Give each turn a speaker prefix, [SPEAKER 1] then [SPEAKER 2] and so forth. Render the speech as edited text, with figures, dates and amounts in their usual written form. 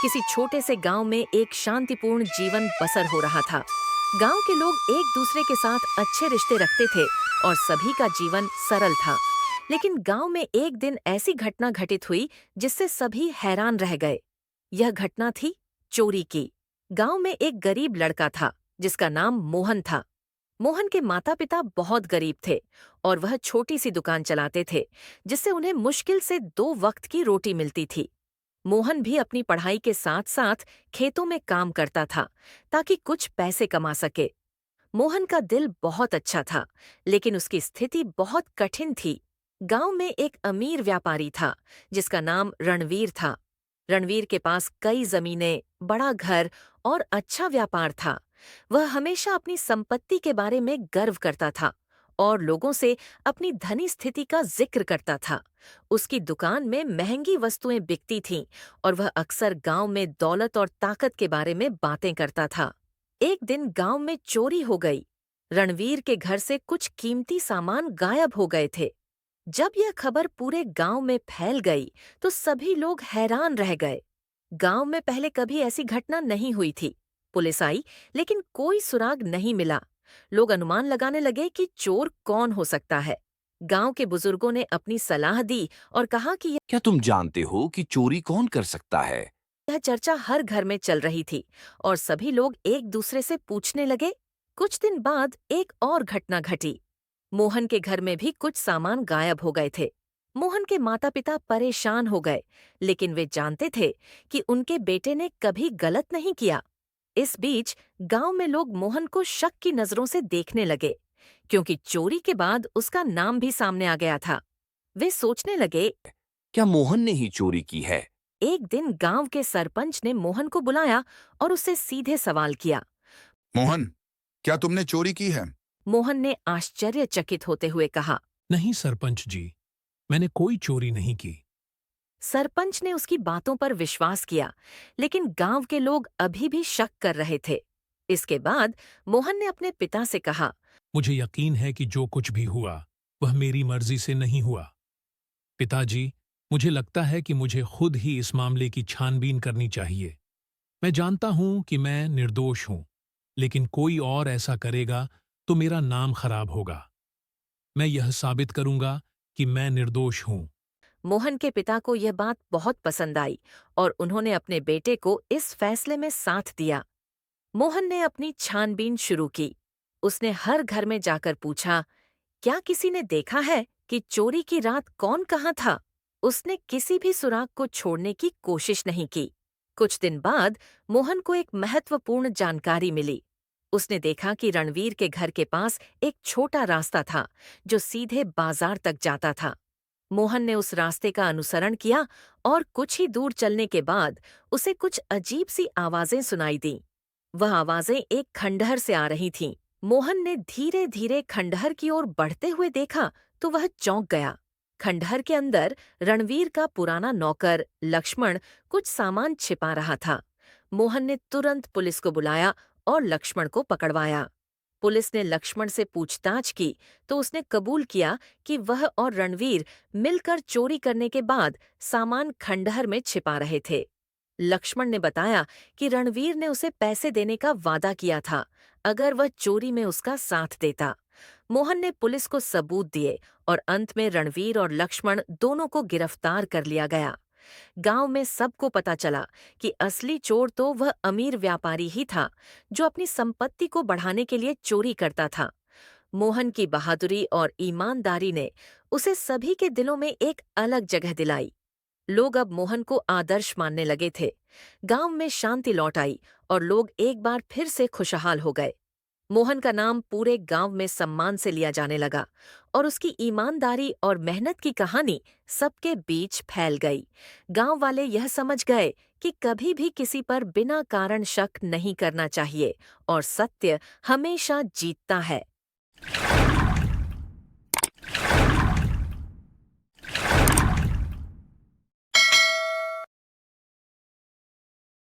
[SPEAKER 1] किसी छोटे से गांव में एक शांतिपूर्ण जीवन बसर हो रहा था। गांव के लोग एक दूसरे के साथ अच्छे रिश्ते रखते थे और सभी का जीवन सरल था। लेकिन गांव में एक दिन ऐसी घटना घटित हुई जिससे सभी हैरान रह गए। यह घटना थी चोरी की। गांव में एक गरीब लड़का था जिसका नाम मोहन था। मोहन के माता पिता बहुत गरीब थे और वह छोटी सी दुकान चलाते थे जिससे उन्हें मुश्किल से 2 वक्त की रोटी मिलती थी। मोहन भी अपनी पढ़ाई के साथ साथ खेतों में काम करता था ताकि कुछ पैसे कमा सके। मोहन का दिल बहुत अच्छा था, लेकिन उसकी स्थिति बहुत कठिन थी। गांव में एक अमीर व्यापारी था जिसका नाम रणवीर था। रणवीर के पास कई जमीनें, बड़ा घर और अच्छा व्यापार था। वह हमेशा अपनी संपत्ति के बारे में गर्व करता था और लोगों से अपनी धनी स्थिति का जिक्र करता था। उसकी दुकान में महंगी वस्तुएं बिकती थीं और वह अक्सर गांव में दौलत और ताकत के बारे में बातें करता था। एक दिन गांव में चोरी हो गई। रणवीर के घर से कुछ कीमती सामान गायब हो गए थे। जब यह खबर पूरे गांव में फैल गई तो सभी लोग हैरान रह गए। गांव में पहले कभी ऐसी घटना नहीं हुई थी। पुलिस आई, लेकिन कोई सुराग नहीं मिला। लोग अनुमान लगाने लगे कि चोर कौन हो सकता है। गांव के बुजुर्गों ने अपनी सलाह दी और कहा कि
[SPEAKER 2] क्या तुम जानते हो कि चोरी कौन कर सकता है?
[SPEAKER 1] यह चर्चा हर घर में चल रही थी और सभी लोग एक दूसरे से पूछने लगे। कुछ दिन बाद एक और घटना घटी। मोहन के घर में भी कुछ सामान गायब हो गए थे। मोहन के माता पिता परेशान हो गए, लेकिन वे जानते थे कि उनके बेटे ने कभी गलत नहीं किया। इस बीच गांव में लोग मोहन को शक की नजरों से देखने लगे, क्योंकि चोरी के बाद उसका नाम भी सामने आ गया था। वे सोचने लगे।
[SPEAKER 2] क्या मोहन ने ही चोरी की है?
[SPEAKER 1] एक दिन गांव के सरपंच ने मोहन को बुलाया और उससे सीधे सवाल किया।
[SPEAKER 3] मोहन, क्या तुमने चोरी की है?
[SPEAKER 1] मोहन ने आश्चर्यचकित होते हुए कहा।
[SPEAKER 4] नहीं सरपंच जी, मैंने कोई चोरी नहीं की।
[SPEAKER 1] सरपंच ने उसकी बातों पर विश्वास किया, लेकिन गांव के लोग अभी भी शक कर रहे थे। इसके बाद मोहन ने अपने पिता से कहा।
[SPEAKER 4] मुझे यकीन है कि जो कुछ भी हुआ वह मेरी मर्जी से नहीं हुआ। पिताजी, मुझे लगता है कि मुझे खुद ही इस मामले की छानबीन करनी चाहिए। मैं जानता हूं कि मैं निर्दोष हूं, लेकिन कोई और ऐसा करेगा तो मेरा नाम खराब होगा। मैं यह साबित करूंगा कि मैं निर्दोष हूं।
[SPEAKER 1] मोहन के पिता को यह बात बहुत पसंद आई और उन्होंने अपने बेटे को इस फैसले में साथ दिया। मोहन ने अपनी छानबीन शुरू की। उसने हर घर में जाकर पूछा, क्या किसी ने देखा है कि चोरी की रात कौन कहाँ था? उसने किसी भी सुराग को छोड़ने की कोशिश नहीं की। कुछ दिन बाद मोहन को एक महत्वपूर्ण जानकारी मिली। उसने देखा कि रणवीर के घर के पास एक छोटा रास्ता था जो सीधे बाजार तक जाता था। मोहन ने उस रास्ते का अनुसरण किया और कुछ ही दूर चलने के बाद उसे कुछ अजीब सी आवाजें सुनाई दीं। वह आवाजें एक खंडहर से आ रही थीं। मोहन ने धीरे धीरे खंडहर की ओर बढ़ते हुए देखा तो वह चौंक गया। खंडहर के अंदर रणवीर का पुराना नौकर लक्ष्मण कुछ सामान छिपा रहा था। मोहन ने तुरंत पुलिस को बुलाया और लक्ष्मण को पकड़वाया। पुलिस ने लक्ष्मण से पूछताछ की तो उसने कबूल किया कि वह और रणवीर मिलकर चोरी करने के बाद सामान खंडहर में छिपा रहे थे। लक्ष्मण ने बताया कि रणवीर ने उसे पैसे देने का वादा किया था अगर वह चोरी में उसका साथ देता। मोहन ने पुलिस को सबूत दिए और अंत में रणवीर और लक्ष्मण दोनों को गिरफ्तार कर लिया गया। गांव में सबको पता चला कि असली चोर तो वह अमीर व्यापारी ही था जो अपनी संपत्ति को बढ़ाने के लिए चोरी करता था। मोहन की बहादुरी और ईमानदारी ने उसे सभी के दिलों में एक अलग जगह दिलाई। लोग अब मोहन को आदर्श मानने लगे थे। गांव में शांति लौट आई और लोग एक बार फिर से खुशहाल हो गए। मोहन का नाम पूरे गांव में सम्मान से लिया जाने लगा और उसकी ईमानदारी और मेहनत की कहानी सबके बीच फैल गई। गांव वाले यह समझ गए कि कभी भी किसी पर बिना कारण शक नहीं करना चाहिए और सत्य हमेशा जीतता है।